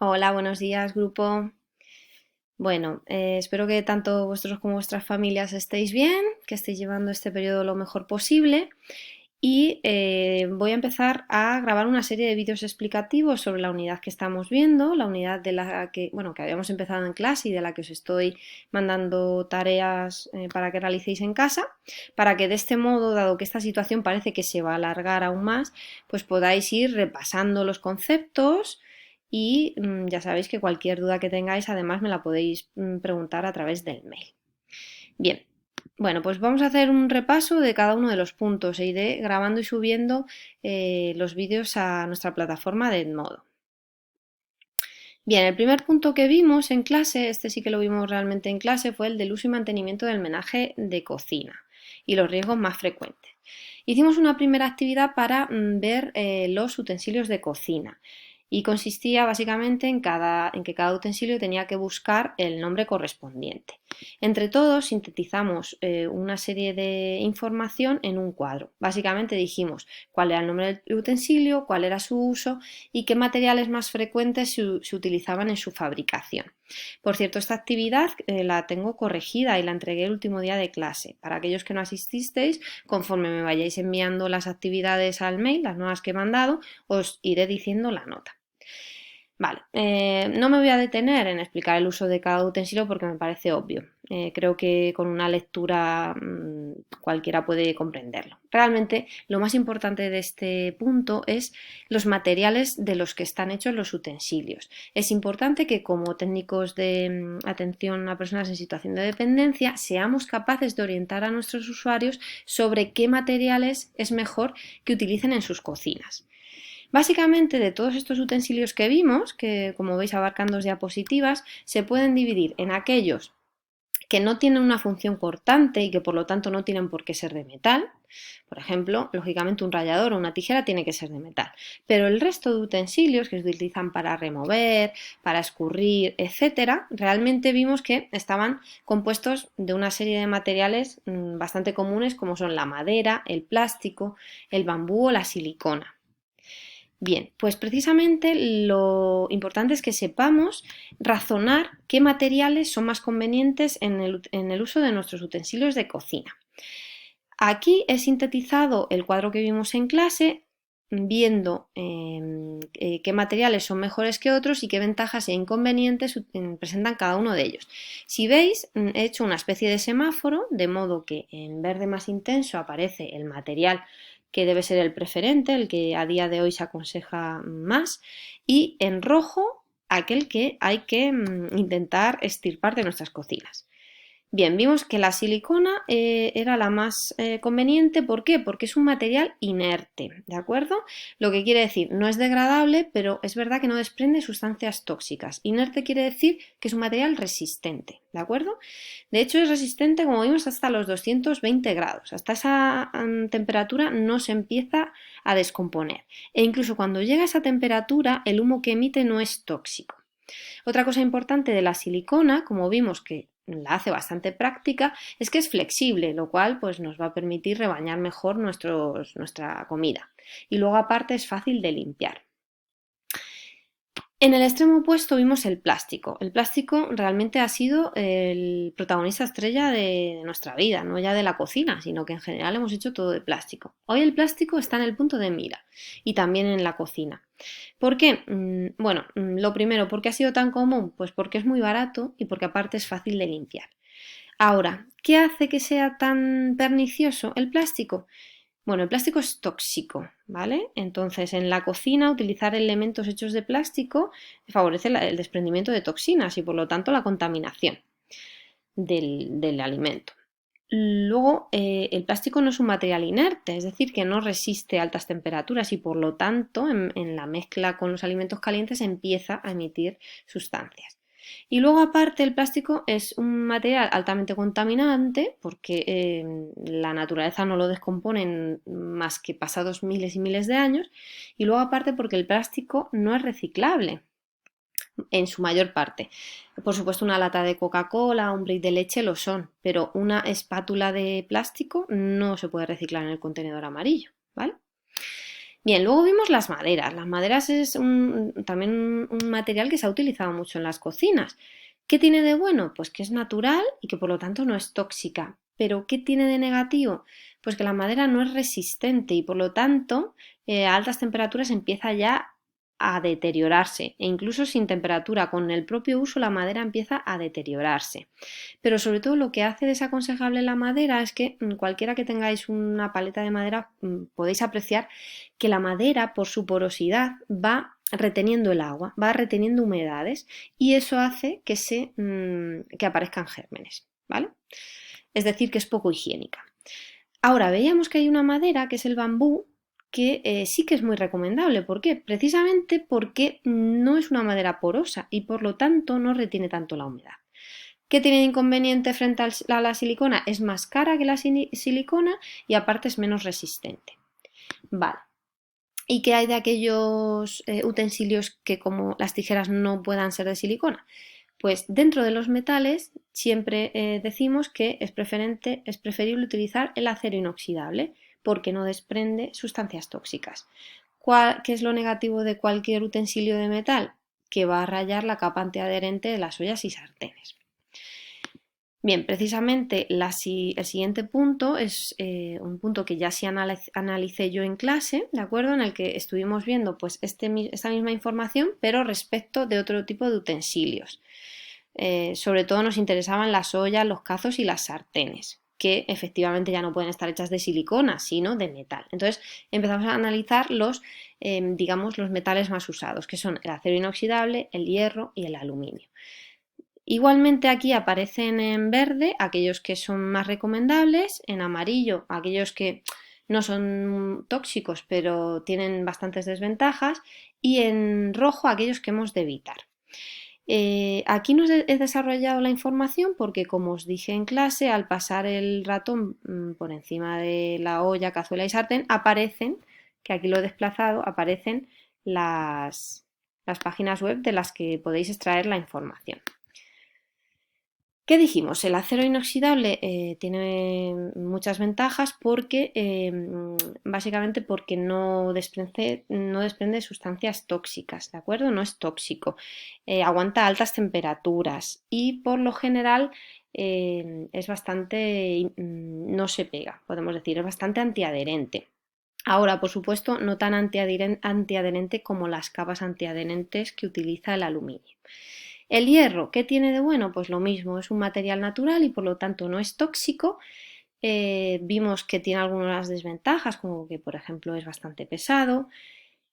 Hola, buenos días, grupo. Bueno, espero que tanto vosotros como vuestras familias estéis bien, que estéis llevando este periodo lo mejor posible. Y voy a empezar a grabar una serie de vídeos explicativos sobre la unidad que estamos viendo, la unidad de la que, bueno, que habíamos empezado en clase y de la que os estoy mandando tareas para que realicéis en casa, para que de este modo, dado que esta situación parece que se va a alargar aún más, pues podáis ir repasando los conceptos y ya sabéis que cualquier duda que tengáis además me la podéis preguntar a través del mail. Bien, bueno, pues vamos a hacer un repaso de cada uno de los puntos e iré grabando y subiendo los vídeos a nuestra plataforma de Edmodo. Bien, el primer punto que vimos en clase, este sí que lo vimos realmente en clase, fue el del uso y mantenimiento del menaje de cocina y los riesgos más frecuentes. Hicimos una primera actividad para ver los utensilios de cocina y consistía básicamente en que cada utensilio tenía que buscar el nombre correspondiente. Entre todos sintetizamos una serie de información en un cuadro. Básicamente dijimos cuál era el nombre del utensilio, cuál era su uso y qué materiales más frecuentes se utilizaban en su fabricación. Por cierto, esta actividad la tengo corregida y la entregué el último día de clase. Para aquellos que no asististeis, conforme me vayáis enviando las actividades al mail, las nuevas que he mandado, os iré diciendo la nota. Vale, no me voy a detener en explicar el uso de cada utensilio porque me parece obvio. Creo que con una lectura cualquiera puede comprenderlo. Realmente lo más importante de este punto es los materiales de los que están hechos los utensilios. Es importante que como técnicos de atención a personas en situación de dependencia seamos capaces de orientar a nuestros usuarios sobre qué materiales es mejor que utilicen en sus cocinas. Básicamente, de todos estos utensilios que vimos, que como veis abarcan dos diapositivas, se pueden dividir en aquellos que no tienen una función cortante y que por lo tanto no tienen por qué ser de metal. Por ejemplo, lógicamente un rallador o una tijera tiene que ser de metal. Pero el resto de utensilios que se utilizan para remover, para escurrir, etcétera, realmente vimos que estaban compuestos de una serie de materiales bastante comunes como son la madera, el plástico, el bambú o la silicona. Bien, pues precisamente lo importante es que sepamos razonar qué materiales son más convenientes en el uso de nuestros utensilios de cocina. Aquí he sintetizado el cuadro que vimos en clase viendo qué materiales son mejores que otros y qué ventajas e inconvenientes presentan cada uno de ellos. Si veis, he hecho una especie de semáforo, de modo que en verde más intenso aparece el material que debe ser el preferente, el que a día de hoy se aconseja más, y en rojo aquel que hay que intentar extirpar de nuestras cocinas. Bien, vimos que la silicona era la más conveniente. ¿Por qué? Porque es un material inerte, ¿de acuerdo? Lo que quiere decir, no es degradable, pero es verdad que no desprende sustancias tóxicas. Inerte quiere decir que es un material resistente, ¿de acuerdo? De hecho, es resistente, como vimos, hasta los 220 grados. Hasta esa temperatura no se empieza a descomponer. E incluso cuando llega a esa temperatura, el humo que emite no es tóxico. Otra cosa importante de la silicona, como vimos que la hace bastante práctica, es que es flexible, lo cual pues, nos va a permitir rebañar mejor nuestra comida. Y luego aparte es fácil de limpiar. En el extremo opuesto vimos el plástico. El plástico realmente ha sido el protagonista estrella de nuestra vida, no ya de la cocina, sino que en general hemos hecho todo de plástico. Hoy el plástico está en el punto de mira y también en la cocina. ¿Por qué? Bueno, lo primero, ¿por qué ha sido tan común? Pues porque es muy barato y porque aparte es fácil de limpiar. Ahora, ¿qué hace que sea tan pernicioso el plástico? Bueno, el plástico es tóxico, ¿vale? Entonces, en la cocina, utilizar elementos hechos de plástico favorece el desprendimiento de toxinas y, por lo tanto, la contaminación del alimento. Luego, el plástico no es un material inerte, es decir, que no resiste altas temperaturas y, por lo tanto, en la mezcla con los alimentos calientes empieza a emitir sustancias. Y luego, aparte, el plástico es un material altamente contaminante porque la naturaleza no lo descompone más que pasados miles y miles de años. Y luego, aparte, porque el plástico no es reciclable en su mayor parte. Por supuesto, una lata de Coca-Cola, un brick de leche lo son, pero una espátula de plástico no se puede reciclar en el contenedor amarillo, ¿vale? Bien, luego vimos las maderas. Las maderas es también un material que se ha utilizado mucho en las cocinas. ¿Qué tiene de bueno? Pues que es natural y que por lo tanto no es tóxica. Pero ¿qué tiene de negativo? Pues que la madera no es resistente y por lo tanto a altas temperaturas empieza ya a deteriorarse e incluso sin temperatura, con el propio uso la madera empieza a deteriorarse. Pero sobre todo lo que hace desaconsejable la madera es que cualquiera que tengáis una paleta de madera podéis apreciar que la madera por su porosidad va reteniendo el agua, va reteniendo humedades y eso hace que aparezcan gérmenes, ¿vale? Es decir, que es poco higiénica. Ahora, veíamos que hay una madera, que es el bambú, que sí que es muy recomendable. ¿Por qué? Precisamente porque no es una madera porosa y por lo tanto no retiene tanto la humedad. ¿Qué tiene de inconveniente frente a la silicona? Es más cara que la silicona y aparte es menos resistente. Vale. ¿Y qué hay de aquellos utensilios que como las tijeras no puedan ser de silicona? Pues dentro de los metales siempre decimos que es preferible utilizar el acero inoxidable porque no desprende sustancias tóxicas. ¿Qué es lo negativo de cualquier utensilio de metal? Que va a rayar la capa antiadherente de las ollas y sartenes. Bien, precisamente el siguiente punto es un punto que ya sí analicé yo en clase, ¿de acuerdo? En el que estuvimos viendo pues esta misma información, pero respecto de otro tipo de utensilios. Sobre todo nos interesaban las ollas, los cazos y las sartenes, que efectivamente ya no pueden estar hechas de silicona, sino de metal. Entonces empezamos a analizar digamos, los metales más usados, que son el acero inoxidable, el hierro y el aluminio. Igualmente aquí aparecen en verde aquellos que son más recomendables, en amarillo aquellos que no son tóxicos pero tienen bastantes desventajas y en rojo aquellos que hemos de evitar. Aquí no he desarrollado la información porque, como os dije en clase, al pasar el ratón por encima de la olla, cazuela y sartén, aparecen, que aquí lo he desplazado, aparecen las páginas web de las que podéis extraer la información. ¿Qué dijimos? El acero inoxidable tiene muchas ventajas porque, básicamente porque no desprende sustancias tóxicas, ¿de acuerdo? No es tóxico, aguanta altas temperaturas y por lo general es bastante, no se pega, podemos decir, es bastante antiadherente. Ahora, por supuesto, no tan antiadherente como las capas antiadherentes que utiliza el aluminio. El hierro, ¿qué tiene de bueno? Pues lo mismo, es un material natural y por lo tanto no es tóxico. Vimos que tiene algunas desventajas, como que por ejemplo es bastante pesado.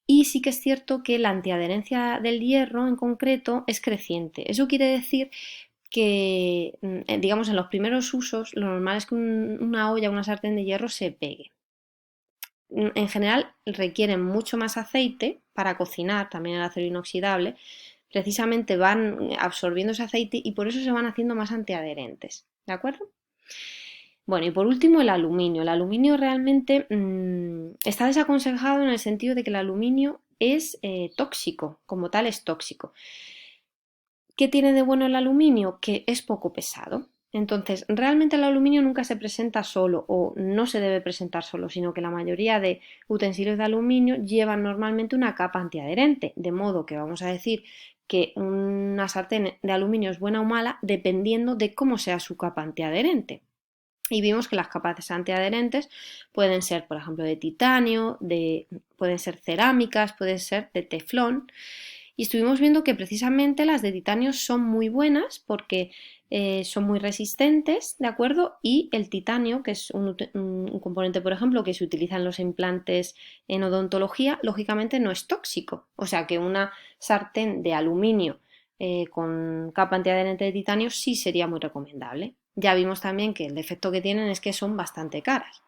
Y sí que es cierto que la antiadherencia del hierro en concreto es creciente. Eso quiere decir que, digamos, en los primeros usos, lo normal es que una olla, una sartén de hierro se pegue. En general requieren mucho más aceite para cocinar, también el acero inoxidable, precisamente van absorbiendo ese aceite y por eso se van haciendo más antiadherentes, ¿de acuerdo? Bueno, y por último el aluminio. El aluminio realmente está desaconsejado en el sentido de que el aluminio es tóxico, como tal es tóxico. ¿Qué tiene de bueno el aluminio? Que es poco pesado. Entonces, realmente el aluminio nunca se presenta solo o no se debe presentar solo, sino que la mayoría de utensilios de aluminio llevan normalmente una capa antiadherente, de modo que vamos a decir que una sartén de aluminio es buena o mala dependiendo de cómo sea su capa antiadherente. Y vimos que las capas antiadherentes pueden ser, por ejemplo, de titanio, pueden ser cerámicas, pueden ser de teflón. Y estuvimos viendo que precisamente las de titanio son muy buenas porque son muy resistentes, ¿de acuerdo? Y el titanio, que es un componente, por ejemplo, que se utiliza en los implantes en odontología, lógicamente no es tóxico. O sea que una sartén de aluminio con capa antiadherente de titanio sí sería muy recomendable. Ya vimos también que el defecto que tienen es que son bastante caras.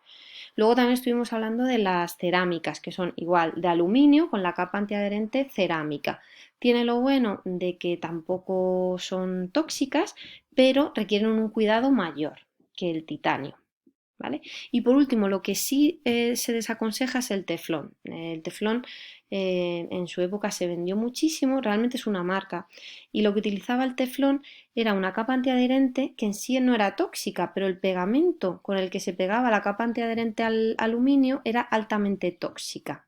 Luego también estuvimos hablando de las cerámicas, que son igual de aluminio con la capa antiadherente cerámica. Tiene lo bueno de que tampoco son tóxicas, pero requieren un cuidado mayor que el titanio. ¿Vale? Y por último, lo que sí se desaconseja es el teflón. El teflón en su época se vendió muchísimo, realmente es una marca. Y lo que utilizaba el teflón era una capa antiadherente que en sí no era tóxica, pero el pegamento con el que se pegaba la capa antiadherente al aluminio era altamente tóxica.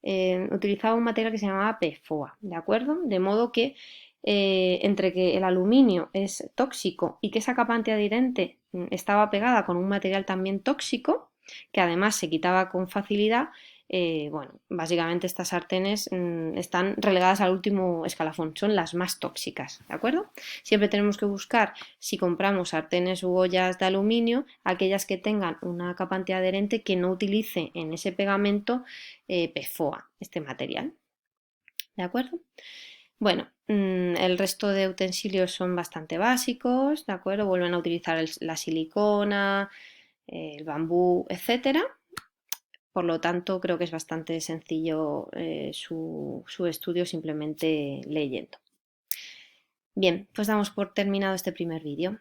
utilizaba un material que se llamaba PFOA, ¿de acuerdo? De modo que entre que el aluminio es tóxico y que esa capa antiadherente estaba pegada con un material también tóxico, que además se quitaba con facilidad, bueno, básicamente estas sartenes están relegadas al último escalafón, son las más tóxicas, ¿de acuerdo? Siempre tenemos que buscar, si compramos sartenes u ollas de aluminio, aquellas que tengan una capa antiadherente que no utilice en ese pegamento PFOA, este material, ¿de acuerdo? Bueno, el resto de utensilios son bastante básicos, ¿de acuerdo? Vuelven a utilizar la silicona, el bambú, etcétera. Por lo tanto, creo que es bastante sencillo su estudio simplemente leyendo. Bien, pues damos por terminado este primer vídeo.